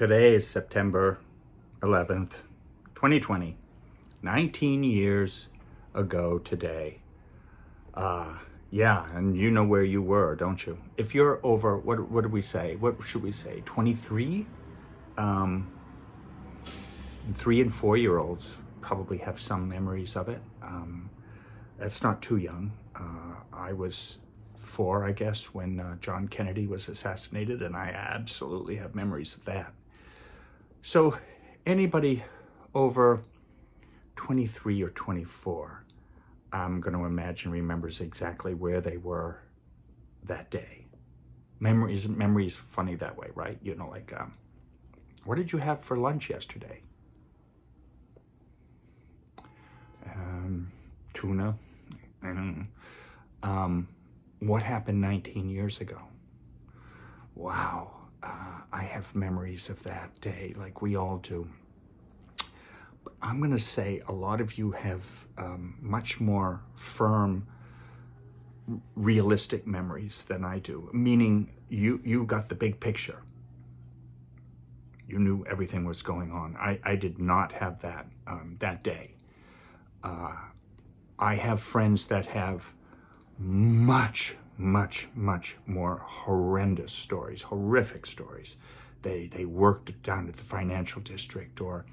Today is September 11th, 2020. 19 years ago today. Yeah, and you know where you were, don't you? If you're over, what do we say? What should we say? 23? 3 and 4-year-olds probably have some memories of it. That's not too young. I was 4, I guess, when John Kennedy was assassinated, and I absolutely have memories of that. So anybody over 23 or 24, I'm going to imagine remembers exactly where they were that day. Memory is funny that way, right? You know, like, what did you have for lunch yesterday? Tuna. What happened 19 years ago? Wow. I have memories of that day, like we all do. But I'm going to say a lot of you have much more firm, realistic memories than I do, meaning you got the big picture. You knew everything was going on. I did not have that that day. I have friends that have much more horrendous stories, horrific stories. They worked down at the financial district, or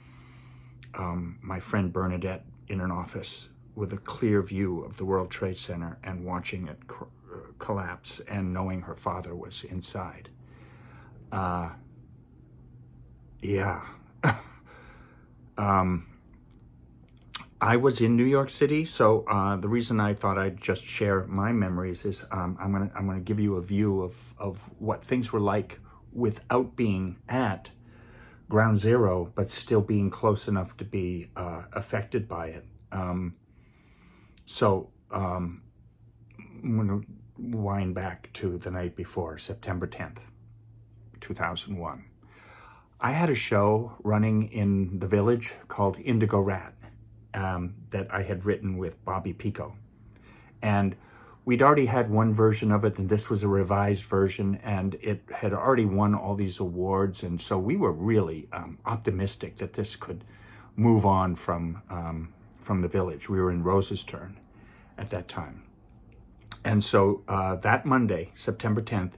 my friend Bernadette in an office with a clear view of the World Trade Center and watching it collapse and knowing her father was inside. Yeah. I was in New York City, so the reason I thought I'd just share my memories is I'm gonna give you a view of what things were like without being at ground zero, but still being close enough to be affected by it. I'm gonna wind back to the night before, September 10th, 2001. I had a show running in the Village called Indigo Rat. That I had written with Bobby Pico. And we'd already had one version of it, and this was a revised version, and it had already won all these awards, and so we were really optimistic that this could move on from the Village. We were in Rose's turn at that time. And so that Monday, September 10th,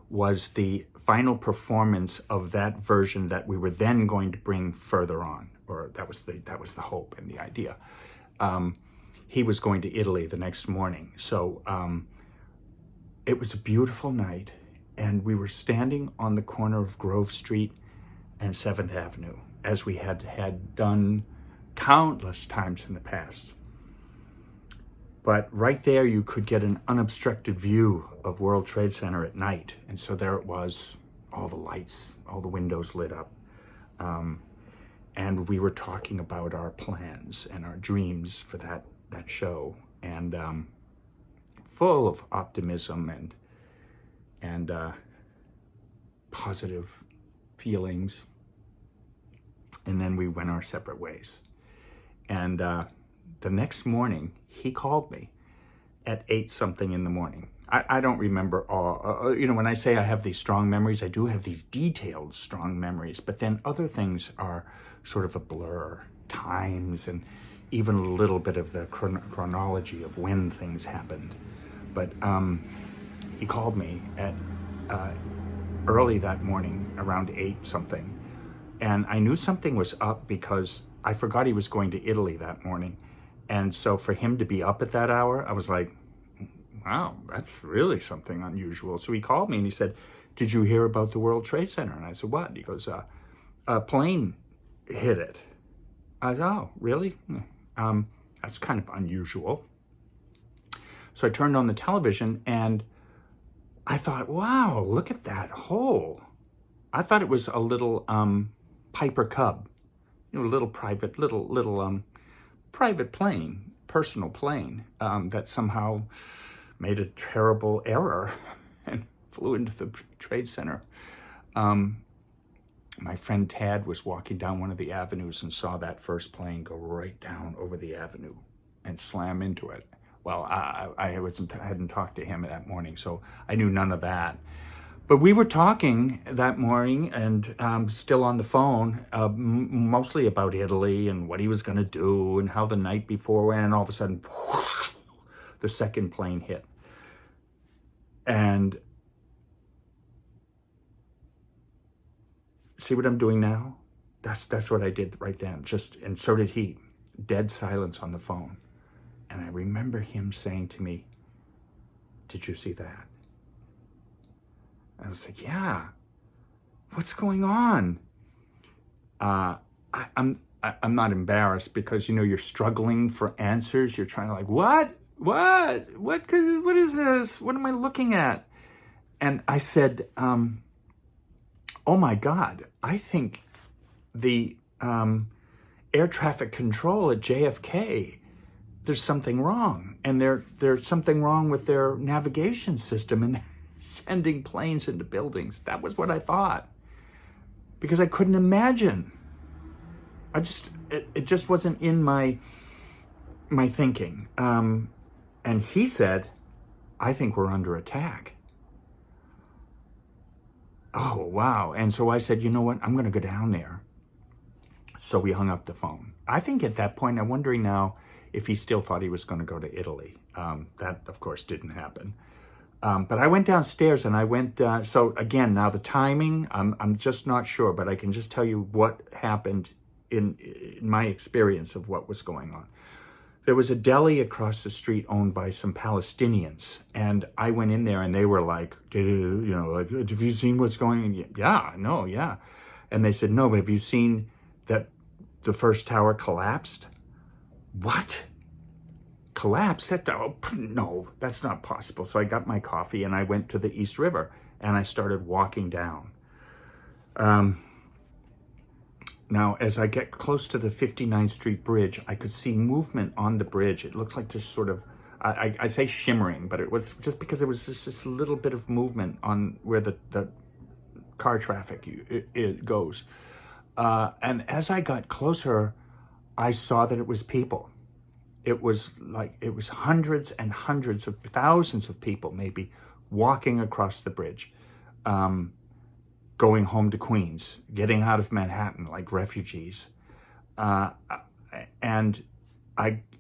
was the final performance of that version that we were then going to bring further on, or that was the hope and the idea. He was going to Italy the next morning. So it was a beautiful night, and we were standing on the corner of Grove Street and 7th Avenue, as we had done countless times in the past. But right there, you could get an unobstructed view of World Trade Center at night. And so there it was, all the lights, all the windows lit up. And we were talking about our plans and our dreams for that show. And full of optimism and positive feelings. And then we went our separate ways. And the next morning, he called me at 8 something in the morning. I don't remember all, when I say I have these strong memories, I do have these detailed strong memories, but then other things are sort of a blur, times, and even a little bit of the chronology of when things happened. But he called me at early that morning, around 8 something, and I knew something was up because I forgot he was going to Italy that morning. And so for him to be up at that hour, I was like, wow, that's really something unusual. So he called me and he said, did you hear about the World Trade Center? And I said, what? He goes, a plane hit it. I said, oh, really? That's kind of unusual. So I turned on the television and I thought, wow, look at that hole. I thought it was a little Piper Cub, a little private plane, personal plane, that somehow made a terrible error and flew into the Trade Center. My friend Tad was walking down one of the avenues and saw that first plane go right down over the avenue and slam into it. Well, I hadn't talked to him that morning, so I knew none of that. But we were talking that morning and still on the phone, mostly about Italy and what he was going to do and how the night before went. And all of a sudden, the second plane hit. And see what I'm doing now? That's what I did right then. And so did he. Dead silence on the phone. And I remember him saying to me, "Did you see that?" I was like, "Yeah. What's going on?" I'm not embarrassed because, you're struggling for answers. You're trying to what is this? What am I looking at? And I said, "Oh my God, I think the air traffic control at JFK, there's something wrong. And there's something wrong with their navigation system and sending planes into buildings." That was what I thought. Because I couldn't imagine. It just wasn't in my thinking. And he said, "I think we're under attack." Oh, wow. And so I said, "You know what? I'm going to go down there." So we hung up the phone. I think at that point, I'm wondering now if he still thought he was going to go to Italy. That, of course, didn't happen. But I went downstairs and I went, so again, now the timing, I'm just not sure, but I can just tell you what happened in my experience of what was going on. There was a deli across the street owned by some Palestinians, and I went in there and they were like, "Have you seen what's going on?" "Yeah, no, yeah." And they said, "No, but have you seen that the first tower collapsed?" "What? Collapsed? No, that's not possible." So I got my coffee and I went to the East River and I started walking down. Now, as I get close to the 59th Street Bridge, I could see movement on the bridge. It looks like this sort of, I say shimmering, but it was just because there was just this little bit of movement on where the car traffic it goes. And as I got closer, I saw that it was people. It was hundreds and hundreds of thousands of people maybe walking across the bridge, going home to Queens, getting out of Manhattan like refugees. And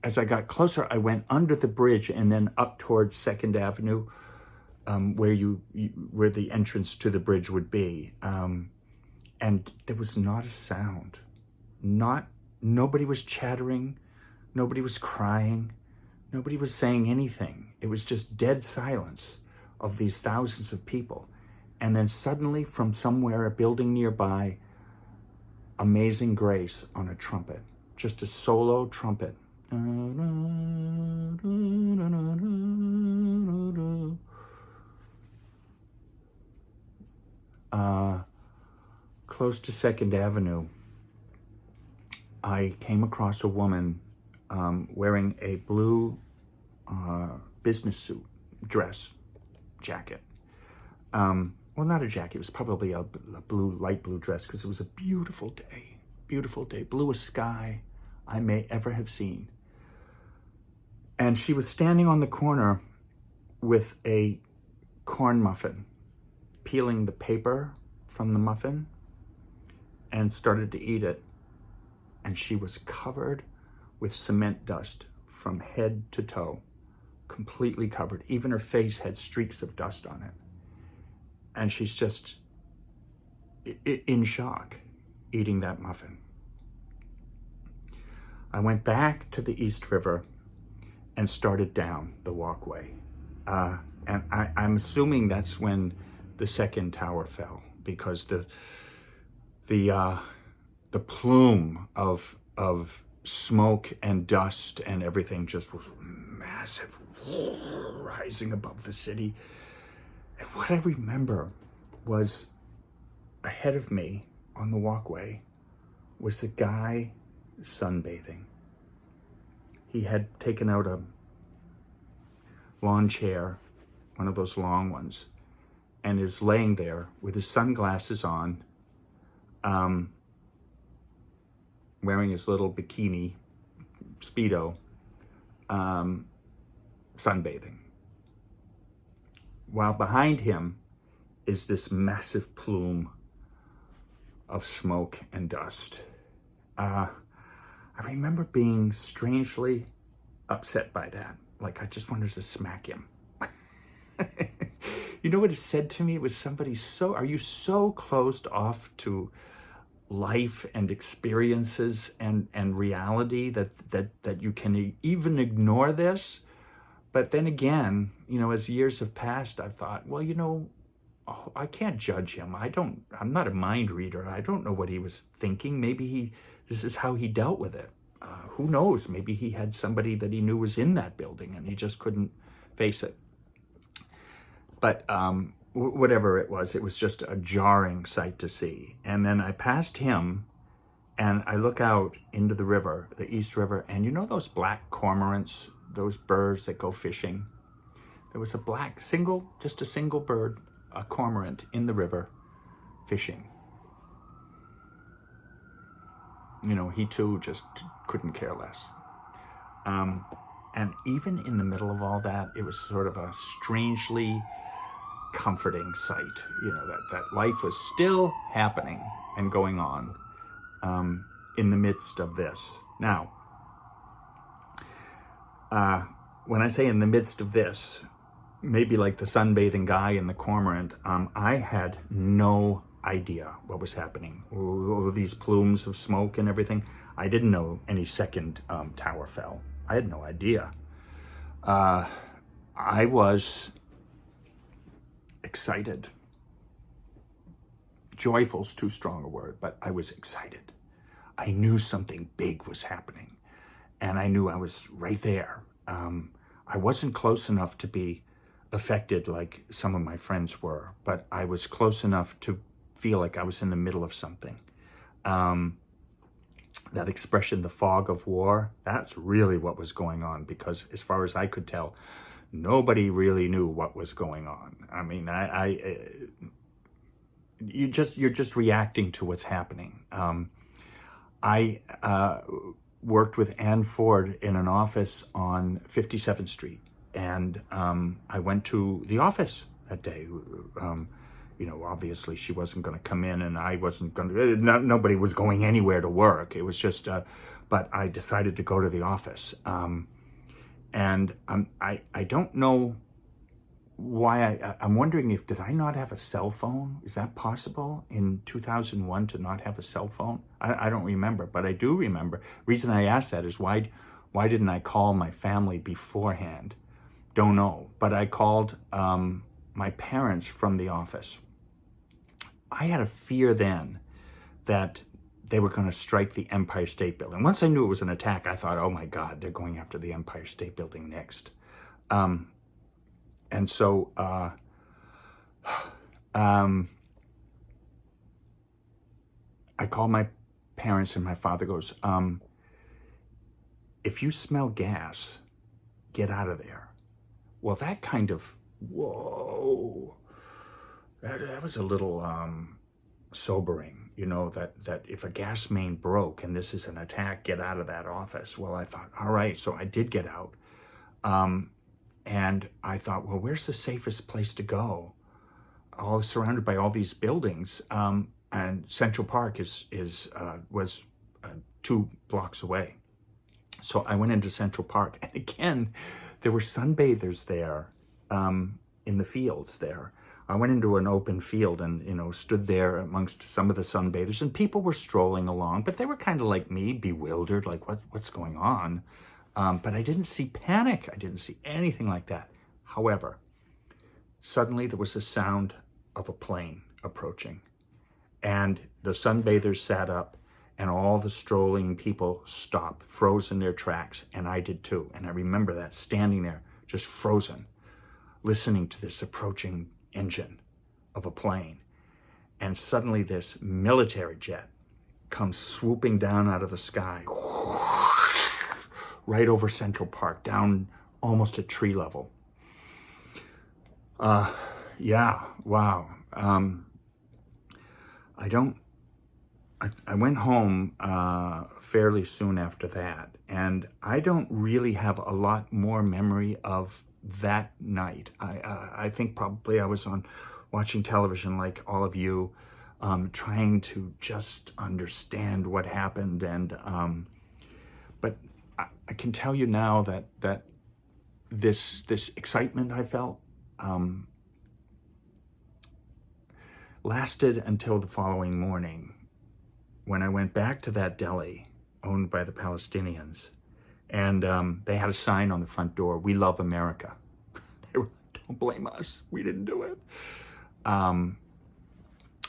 as I got closer, I went under the bridge and then up towards 2nd Avenue, where the entrance to the bridge would be. And there was not a sound. Nobody was chattering. Nobody was crying. Nobody was saying anything. It was just dead silence of these thousands of people. And then suddenly, from somewhere, a building nearby, Amazing Grace on a trumpet, just a solo trumpet. Close to 2nd Avenue, I came across a woman wearing a blue business suit, dress, jacket. Well, not a jacket. It was probably a light blue dress because it was a beautiful day, bluest sky I may ever have seen. And she was standing on the corner with a corn muffin, peeling the paper from the muffin and started to eat it. And she was covered with cement dust from head to toe, completely covered. Even her face had streaks of dust on it. And she's just in shock, eating that muffin. I went back to the East River and started down the walkway. And I'm assuming that's when the second tower fell, because the plume of smoke and dust and everything just was massive, rising above the city. And what I remember was ahead of me on the walkway was the guy sunbathing. He had taken out a lawn chair, one of those long ones, and is laying there with his sunglasses on, wearing his little bikini, Speedo, sunbathing. While behind him is this massive plume of smoke and dust. I remember being strangely upset by that. Like, I just wanted to smack him. You know what it said to me? It was somebody are you so closed off to life and experiences and reality that you can even ignore this? But then again, as years have passed, I've thought, well, I can't judge him. I'm not a mind reader. I don't know what he was thinking. Maybe this is how he dealt with it. Who knows? Maybe he had somebody that he knew was in that building and he just couldn't face it. But whatever it was just a jarring sight to see. And then I passed him and I look out into the river, the East River, and you know those black cormorants, those birds that go fishing? There was just a single bird, a cormorant in the river fishing. He too just couldn't care less. And even in the middle of all that, it was sort of a strangely comforting sight, that life was still happening and going on in the midst of this. Now, when I say in the midst of this, maybe like the sunbathing guy in the Cormorant, I had no idea what was happening. All these plumes of smoke and everything. I didn't know any second tower fell. I had no idea. I was excited. Joyful's too strong a word, but I was excited. I knew something big was happening, and I knew I was right there. I wasn't close enough to be affected like some of my friends were, but I was close enough to feel like I was in the middle of something. That expression, the fog of war, that's really what was going on, because as far as I could tell, nobody really knew what was going on. I mean, you're just reacting to what's happening. I worked with Ann Ford in an office on 57th Street, and I went to the office that day. Obviously she wasn't going to come in, and I wasn't going to, nobody was going anywhere to work. It was just, but I decided to go to the office. And I don't know why. I'm wondering did I not have a cell phone? Is that possible in 2001 to not have a cell phone? I don't remember, but I do remember. Reason I asked that is why didn't I call my family beforehand? Don't know, but I called my parents from the office. I had a fear then that they were going to strike the Empire State Building. Once I knew it was an attack, I thought, oh my God, they're going after the Empire State Building next. And so I called my parents, and my father goes, if you smell gas, get out of there. Well, that kind of, whoa, that was a little sobering, that if a gas main broke and this is an attack, get out of that office. Well, I thought, all right, so I did get out. And I thought, well, where's the safest place to go? All surrounded by all these buildings, and Central Park was 2 blocks away. So I went into Central Park, and again, there were sunbathers there in the fields there. I went into an open field and, stood there amongst some of the sunbathers, and people were strolling along, but they were kind of like me, bewildered, like what's going on? But I didn't see panic. I didn't see anything like that. However, suddenly there was a sound of a plane approaching, and the sunbathers sat up, and all the strolling people stopped, froze in their tracks, and I did too. And I remember that, standing there, just frozen, listening to this approaching engine of a plane. And suddenly this military jet comes swooping down out of the sky, right over Central Park, down almost at tree level. Yeah, wow. I went home fairly soon after that, and I don't really have a lot more memory of that night. I think probably I was on watching television like all of you, trying to just understand what happened. And but I can tell you now that this excitement I felt lasted until the following morning, when I went back to that deli owned by the Palestinians, and they had a sign on the front door, "We love America." They were, "Don't blame us, we didn't do it."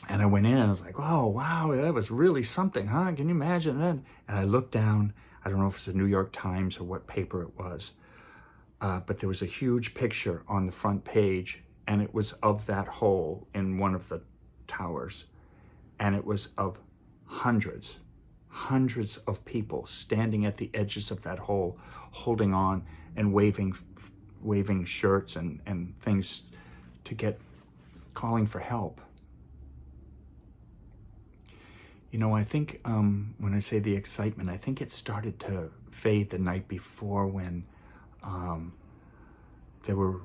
And I went in and I was like, "Oh, wow, that was really something, huh? Can you imagine that?" And I looked down, I don't know if it's the New York Times or what paper it was, but there was a huge picture on the front page, and it was of that hole in one of the towers. And it was of hundreds of people standing at the edges of that hole, holding on and waving shirts and things to calling for help. You know, I think when I say the excitement, I think it started to fade the night before, when there were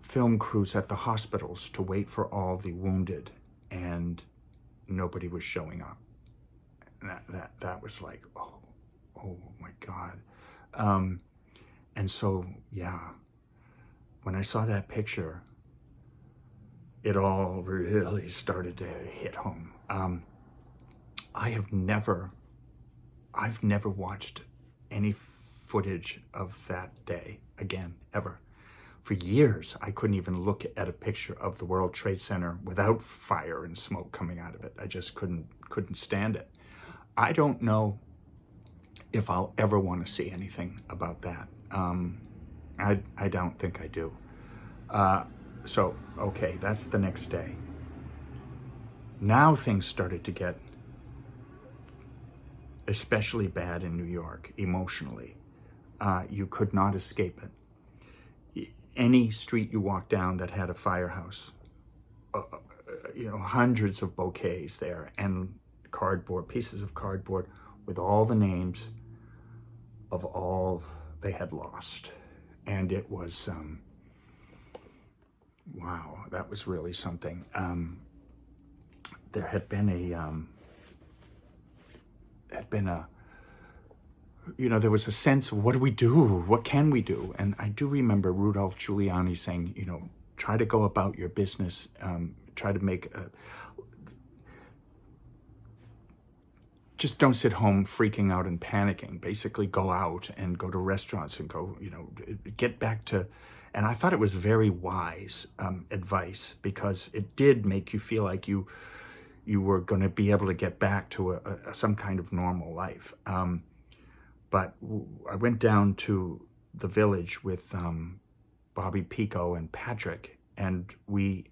film crews at the hospitals to wait for all the wounded, and nobody was showing up. That was like, oh my God. And so, yeah, when I saw that picture, it all really started to hit home. I've never watched any footage of that day again, ever. For years, I couldn't even look at a picture of the World Trade Center without fire and smoke coming out of it. I just couldn't stand it. I don't know if I'll ever want to see anything about that. I don't think I do. So, okay, that's the next day. Now things started to get especially bad in New York, emotionally. You could not escape it. Any street you walked down that had a firehouse, hundreds of bouquets there, and pieces of cardboard with all the names of all they had lost. And it was, wow, that was really something. There had been there was a sense of, what do we do? What can we do? And I do remember Rudolph Giuliani saying, try to go about your business, try to make just don't sit home freaking out and panicking. Basically go out and go to restaurants and go, get back to, and I thought it was very wise advice, because it did make you feel like you were going to be able to get back to some kind of normal life. But I went down to the village with Bobby Pico and Patrick, and we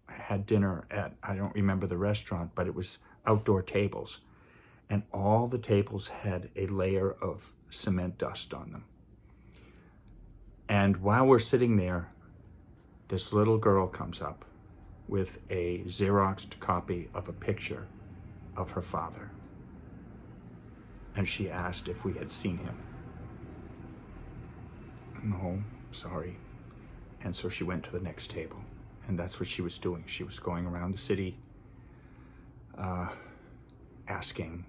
had dinner at, I don't remember the restaurant, but it was outdoor tables. And all the tables had a layer of cement dust on them. And while we're sitting there, this little girl comes up with a Xeroxed copy of a picture of her father. And she asked if we had seen him. No, sorry. And so she went to the next table. And that's what she was doing. She was going around the city asking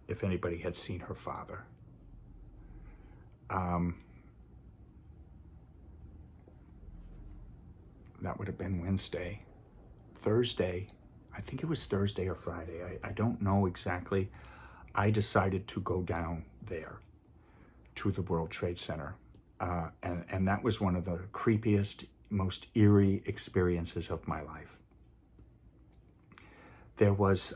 if anybody had seen her father. That would have been Wednesday. Thursday, I think it was Thursday or Friday, I don't know exactly, I decided to go down there to the World Trade Center. And that was one of the creepiest, most eerie experiences of my life. There was,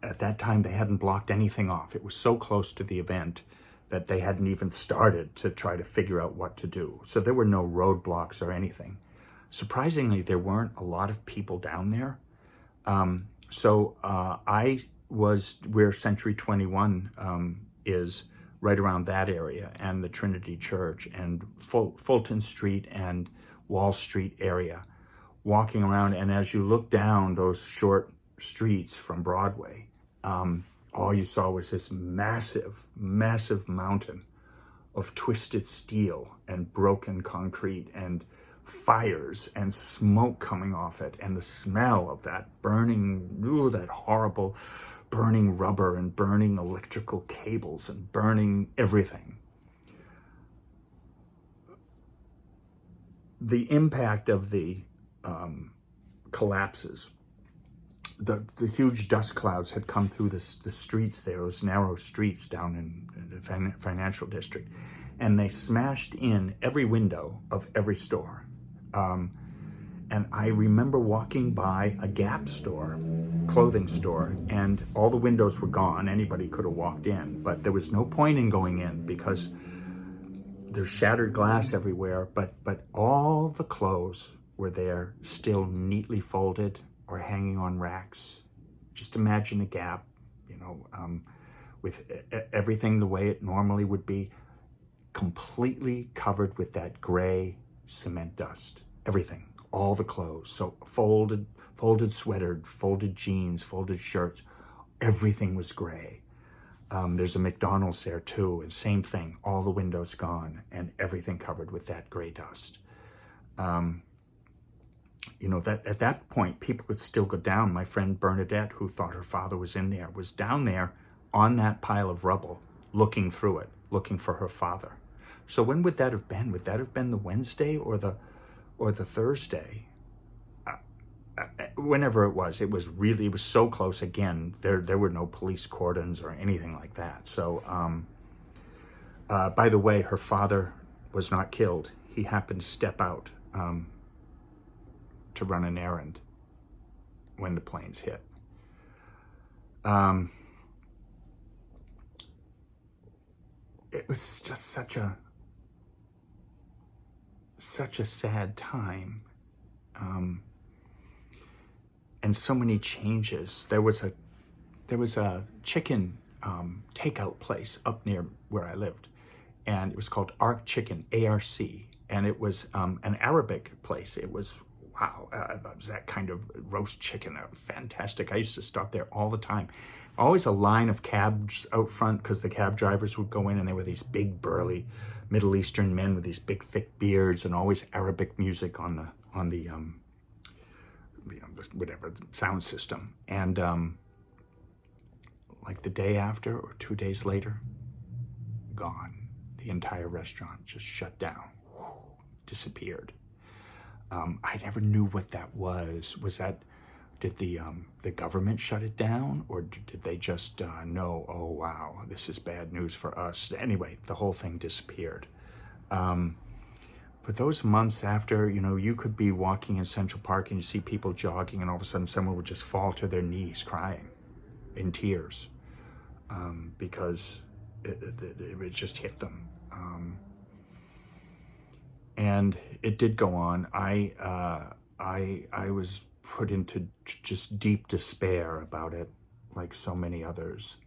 at that time, they hadn't blocked anything off. It was so close to the event that they hadn't even started to try to figure out what to do. So there were no roadblocks or anything. Surprisingly, there weren't a lot of people down there. So I was where Century 21 is, right around that area, and the Trinity Church, and Fulton Street and Wall Street area, walking around. And as you look down those short streets from Broadway, all you saw was this massive, massive mountain of twisted steel and broken concrete and fires and smoke coming off it, and the smell of that burning, that horrible burning rubber and burning electrical cables and burning everything. The impact of the collapses, the huge dust clouds had come through the streets there, those narrow streets down in the financial district, and they smashed in every window of every store. And I remember walking by a Gap store, clothing store, and all the windows were gone. Anybody could have walked in, but there was no point in going in because there's shattered glass everywhere, but all the clothes were there, still neatly folded or hanging on racks. Just imagine a Gap, with everything the way it normally would be, completely covered with that gray cement dust. Everything, all the clothes. So folded sweater, folded jeans, folded shirts, everything was gray. There's a McDonald's there too, and same thing, all the windows gone and everything covered with that gray dust. That at that point, people could still go down. My friend Bernadette, who thought her father was in there, was down there on that pile of rubble, looking through it, looking for her father. So when would that have been? Would that have been the Wednesday or the Thursday? Whenever it was so close. Again, there were no police cordons or anything like that. So, by the way, her father was not killed. He happened to step out to run an errand when the planes hit. It was just such a sad time. And so many changes. There was a chicken takeout place up near where I lived, and it was called Arc Chicken, ARC, and it was an Arabic place. It was, wow, it was that kind of roast chicken, fantastic. I used to stop there all the time. Always a line of cabs out front because the cab drivers would go in, and they were these big, burly Middle Eastern men with these big, thick beards, and always Arabic music on the whatever sound system. And like the day after or 2 days later, gone. The entire restaurant just shut down, disappeared. I never knew what that was. Did the government shut it down, or did they just know, oh wow, this is bad news for us? Anyway, the whole thing disappeared. But those months after, you could be walking in Central Park and you see people jogging, and all of a sudden someone would just fall to their knees crying in tears because it just hit them. And it did go on. I was put into just deep despair about it, like so many others.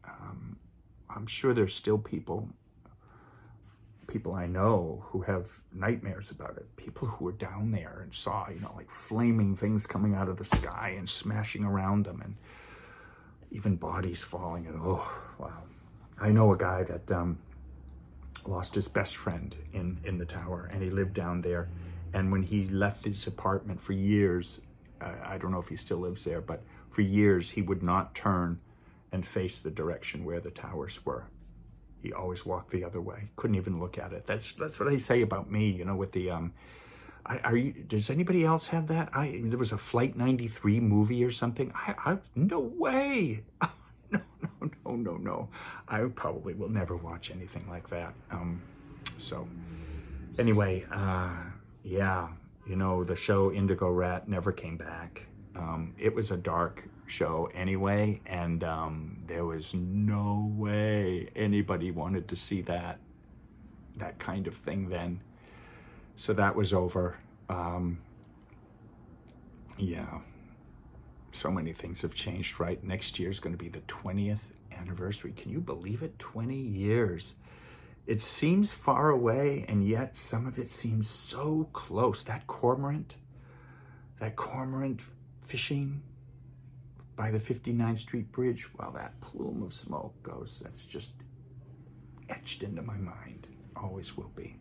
I'm sure there's still people I know who have nightmares about it. People who were down there and saw, like flaming things coming out of the sky and smashing around them, and even bodies falling. And oh, wow. I know a guy that lost his best friend in the tower, and he lived down there. And when he left his apartment for years, I don't know if he still lives there, but for years he would not turn and face the direction where the towers were. He always walked the other way. Couldn't even look at it. That's what I say about me, with the does anybody else have that? There was a Flight 93 movie or something. No way. No. I probably will never watch anything like that. So anyway, yeah, the show Indigo Rat never came back. It was a dark show anyway, and there was no way anybody wanted to see that kind of thing then. So that was over. Yeah, so many things have changed, right? Next year's going to be the 20th anniversary. Can you believe it? 20 years. It seems far away, and yet some of it seems so close. That cormorant fishing by the 59th Street Bridge, well, that plume of smoke goes, that's just etched into my mind. Always will be.